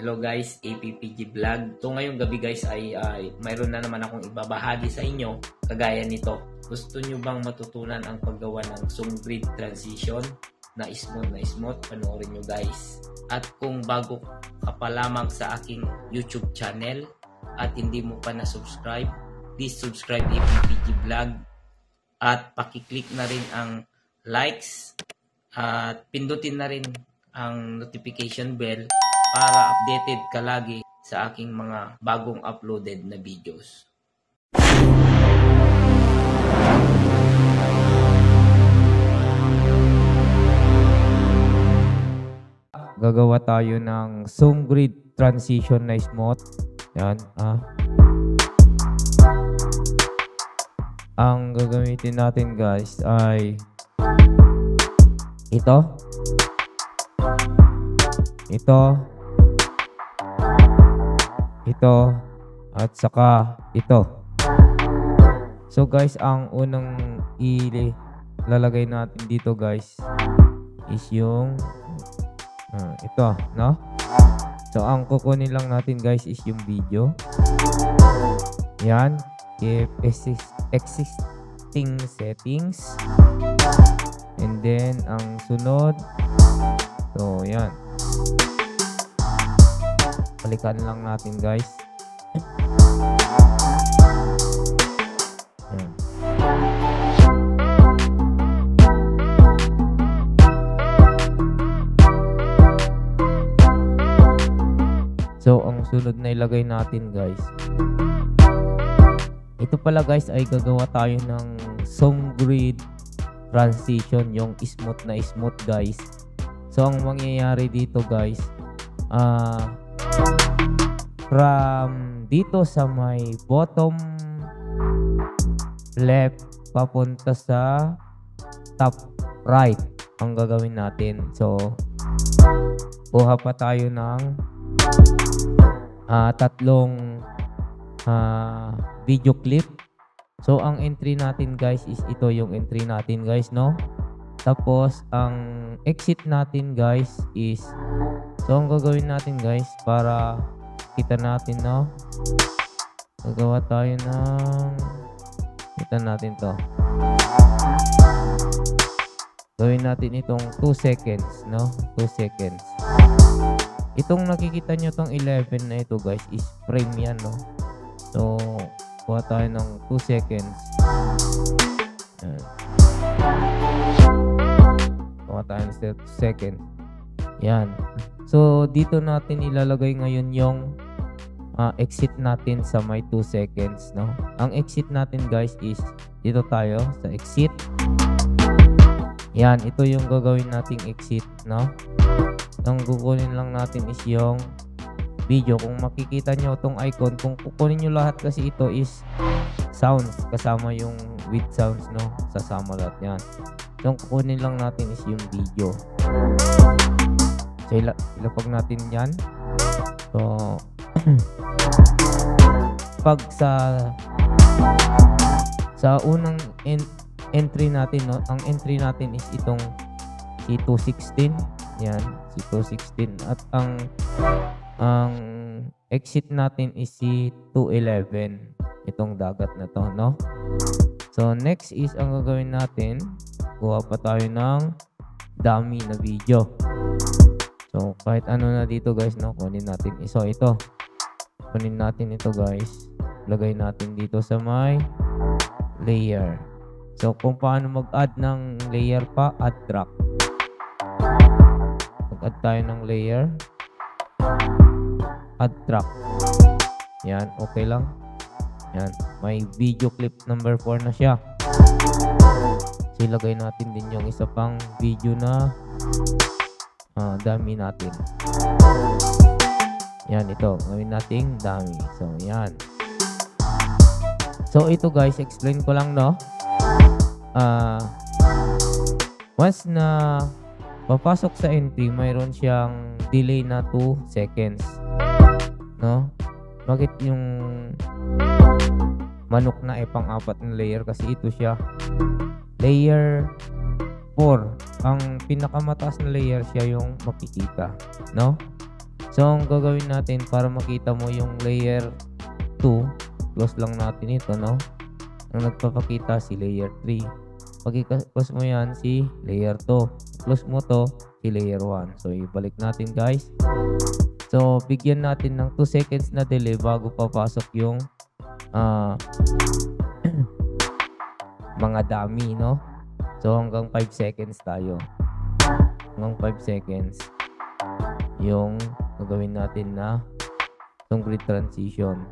Hello guys, APPG Vlog. So ngayong gabi guys ay mayroon na naman akong ibabahagi sa inyo kagaya nito. Gusto nyo bang matutunan ang paggawa ng song grid transition na smooth? Panoorin nyo guys. At kung bago ka pa lamang sa aking YouTube channel at hindi mo pa na-subscribe, please subscribe APPG Vlog at pakiclick na rin ang likes at pindutin na rin ang notification bell para updated ka lagi sa aking mga bagong uploaded na videos. Gagawa tayo ng song grid transition na smooth. Yan. Ang gagamitin natin guys ay ito, at saka ito. So guys, ang unang ilalagay natin dito guys is yung ito, no? So ang kukunin lang natin guys is yung video. Yan, keep existing settings. And then ang sunod, so yan, balikan lang natin guys. Yan. So ang sunod na ilagay natin guys, ito pala guys ay gagawa tayo ng song grid transition, yung smooth na smooth guys. So ang mangyayari dito guys, from dito sa may bottom left papunta sa top right ang gagawin natin. So kuha pa tayo ng tatlong video clip. So ang entry natin guys is ito yung entry natin guys, no? Tapos ang exit natin guys is, so ang gagawin natin guys para kita natin, no? Gagawa tayo ng, kita natin to. Gawin natin itong 2 seconds, no? 2 seconds. Itong nakikita nyo tong 11 na ito guys is frame yan, no? So kuha tayo ng 2 seconds. Yan. Kuha tayo ng 2 seconds. Yan. So dito natin ilalagay ngayon yung exit natin sa may 2 seconds, no? Ang exit natin guys is dito tayo sa exit. Yan, ito yung gagawin nating exit, no? Ang kukunin lang natin is yung video. Kung makikita nyo itong icon, kung kukunin nyo lahat kasi ito is sounds, kasama yung with sounds, no? Sasama lahat yan. Yung kukunin lang natin is yung video. So ilapag natin yan. So pag sa unang entry natin, no? Ang entry natin is itong si 216. Yan, si 216. At ang exit natin is si 211, itong dagat na to, no? So next is ang gagawin natin, kuha pa tayo ng dummy na video. So kahit ano na dito guys, no? Kunin natin ito. Kunin natin ito guys, lagay natin dito sa may layer. So kung paano mag-add ng layer pa, add track. Mag-add tayo ng layer, add track. Yan, okay lang. Yan, may video clip number 4 na siya. So ilagay natin din yung isa pang video na dummy natin. Yan, ito gawin nating dummy. So yan. So ito guys, explain ko lang, no? Once na papasok sa entry, mayroon siyang delay na 2 seconds, no? Bakit yung manok na pang-apat na layer? Kasi ito siya layer 4. Ang pinakamataas na layer siya yung makikita, no? So, ang gagawin natin para makita mo yung layer 2, close lang natin ito, no? Ang nagpapakita si layer 3. Pag i-close mo yan si layer 2. Close mo to si layer 1. So, ibalik natin guys. So, bigyan natin ng 2 seconds na delay bago papasok yung mga dummy, no? So, hanggang 5 seconds tayo. Hanggang 5 seconds yung gagawin natin na itong grid transition.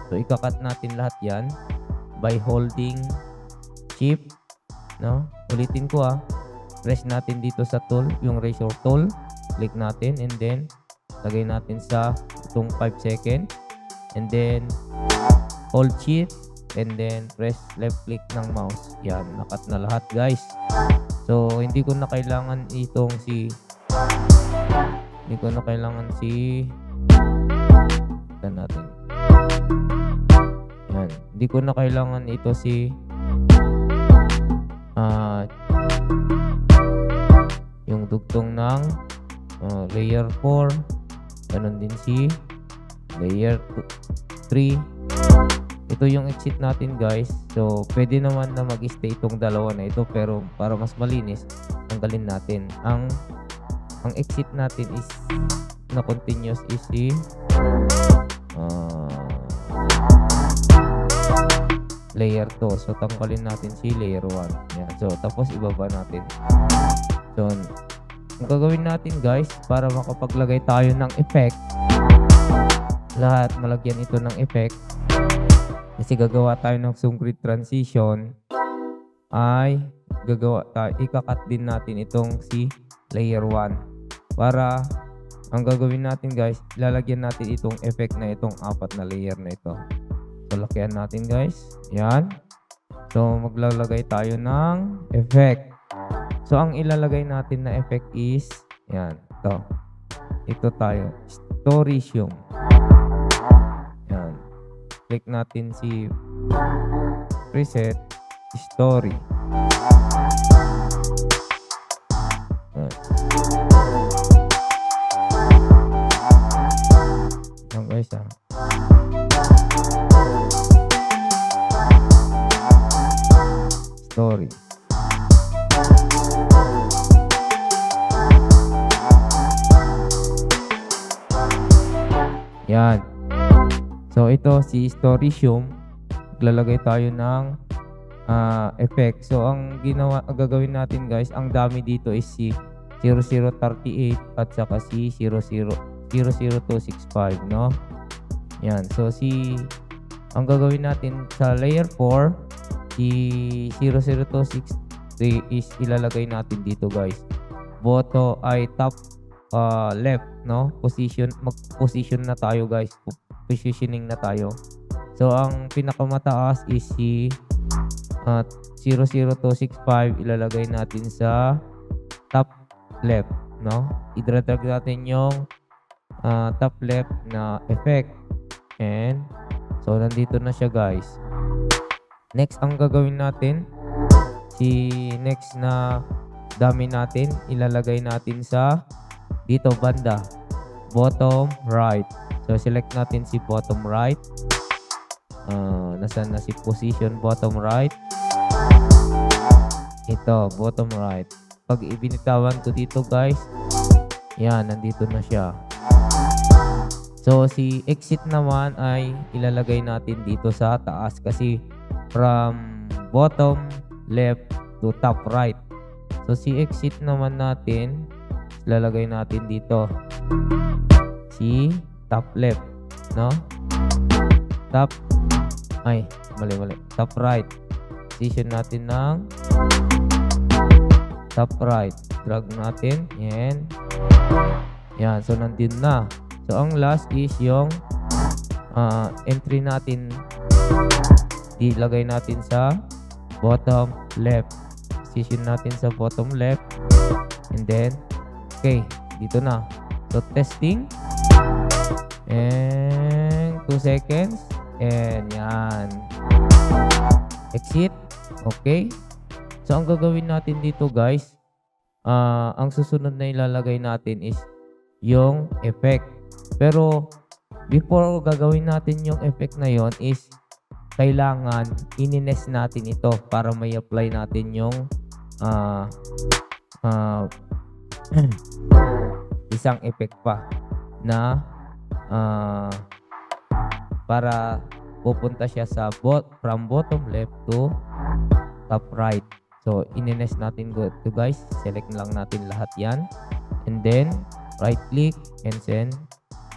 So, ikakat natin lahat yan by holding shift, no? Ulitin ko press natin dito sa tool, yung razor tool, click natin and then lagay natin sa itong 5 seconds and then hold shift and then press left click ng mouse. Yan, nakat na lahat guys. So, hindi ko na kailangan itong natin. Yan, hindi ko na kailangan ito yung dugtong ng layer 4, ganun din si layer 3. Ito yung exit natin guys. So, pwede naman na mag-stay itong dalawa na ito, pero para mas malinis, tanggalin natin. Ang exit natin is na continuous is si layer 2. So, tanggalin natin si layer 1. Yan. So, tapos ibaba natin. So, ang gagawin natin guys, para makapaglagay tayo ng effect, lahat malagyan ito ng effect, kasi gagawa tayo ng zoom grid transition, ay ikakat din natin itong si layer 1. Para, ang gagawin natin guys, lalagyan natin itong effect na itong 4 na layer na ito. So, lakihan natin guys. Yan. So, maglalagay tayo ng effect. So, ang ilalagay natin na effect is, yan, ito. Ito tayo. Storysium. Yan. Click natin si preset story. Yan. Yan guys Story. Yan. So, ito si Storysium. Maglalagay tayo ng effect. So, ang gagawin natin guys, ang dami dito is si 0038 at saka si 00265, no? Yan. So, ang gagawin natin sa layer 4, si 00263 is ilalagay natin dito guys. Boto ay top left, no? Mag-position na tayo guys. Positioning na tayo. So, ang pinakamataas is si 00265 ilalagay natin sa top left, no? I-drag natin yung top left na effect. And, so, nandito na siya guys. Next, ang gagawin natin, next na dami natin, ilalagay natin sa dito banda, bottom right. So, select natin si bottom right. Nasaan na si position bottom right? Ito, bottom right. Pag ibinitawan ko dito guys, yan, nandito na siya. So, si exit naman ay ilalagay natin dito sa taas kasi from bottom left to top right. So, si exit naman natin, ilalagay natin dito si top left, no? Top right. Position natin ng top right. Drag natin. Yan. So, nandun na. So, ang last is yung entry natin. Ilagay natin sa bottom left. Position natin sa bottom left. And then, okay. Dito na. So, testing. And 2 seconds. And yan. Exit. Okay. So, ang gagawin natin dito guys, ang susunod na ilalagay natin is yung effect. Pero before gagawin natin yung effect na yon is kailangan inines natin ito para may apply natin yung isang effect pa na para pupunta siya sa from bottom left to top right. So inines natin to guys, select lang natin lahat yan, and then right click and then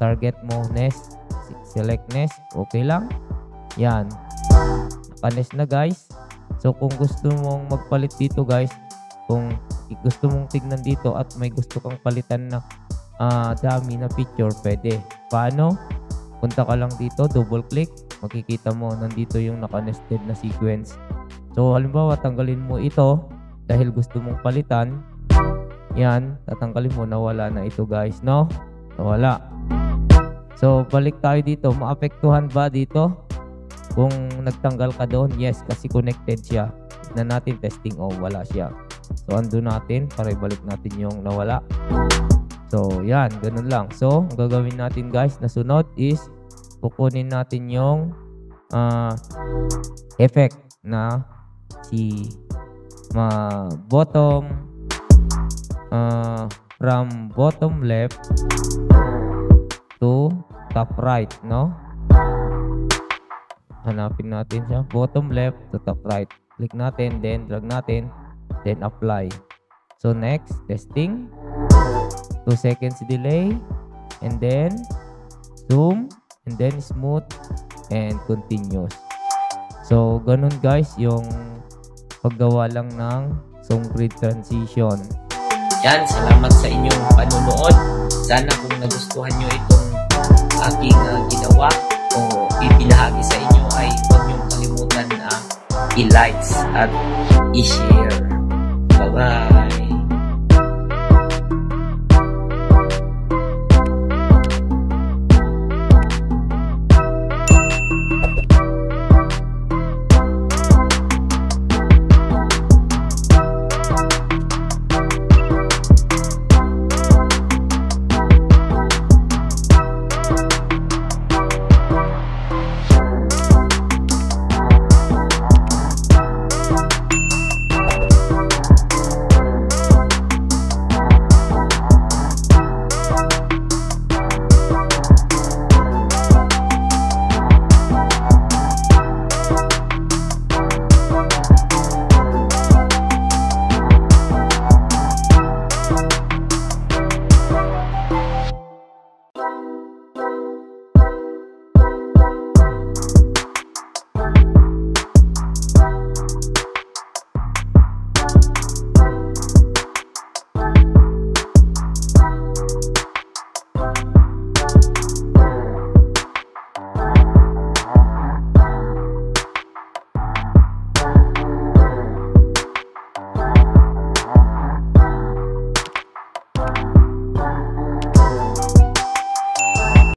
target mo nest, select nest, okay lang yan, naka-nest na guys. So kung gusto mong magpalit dito guys, kung gusto mong tignan dito at may gusto kang palitan na dummy na picture, pwede. Paano? Punta ka lang dito, double click, makikita mo nandito yung naka-nested na sequence. So halimbawa tanggalin mo ito dahil gusto mong palitan, yan, tatanggalin mo, nawala na ito guys, no? Nawala. So balik tayo dito, maapektuhan ba dito kung nagtanggal ka doon? Yes, kasi connected siya. Tignan natin, testing, wala siya. So undo natin para ibalik natin yung nawala. So yan, ganun lang. So ang gagawin natin guys na sunod is kukunin natin yung effect na si bottom from bottom left to top right, no? Hanapin natin siya, bottom left to top right. Click natin, then drag natin, then apply. So next, testing, 2 seconds delay, and then zoom, and then smooth, and continuous. So ganun guys yung paggawa lang ng SongGrid transition. Yan, salamat sa inyong panunood. Sana kung nagustuhan nyo itong aking ginawa o ibinahagi sa inyo ay huwag nyo kalimutan na i-likes at i-share. Bye-bye!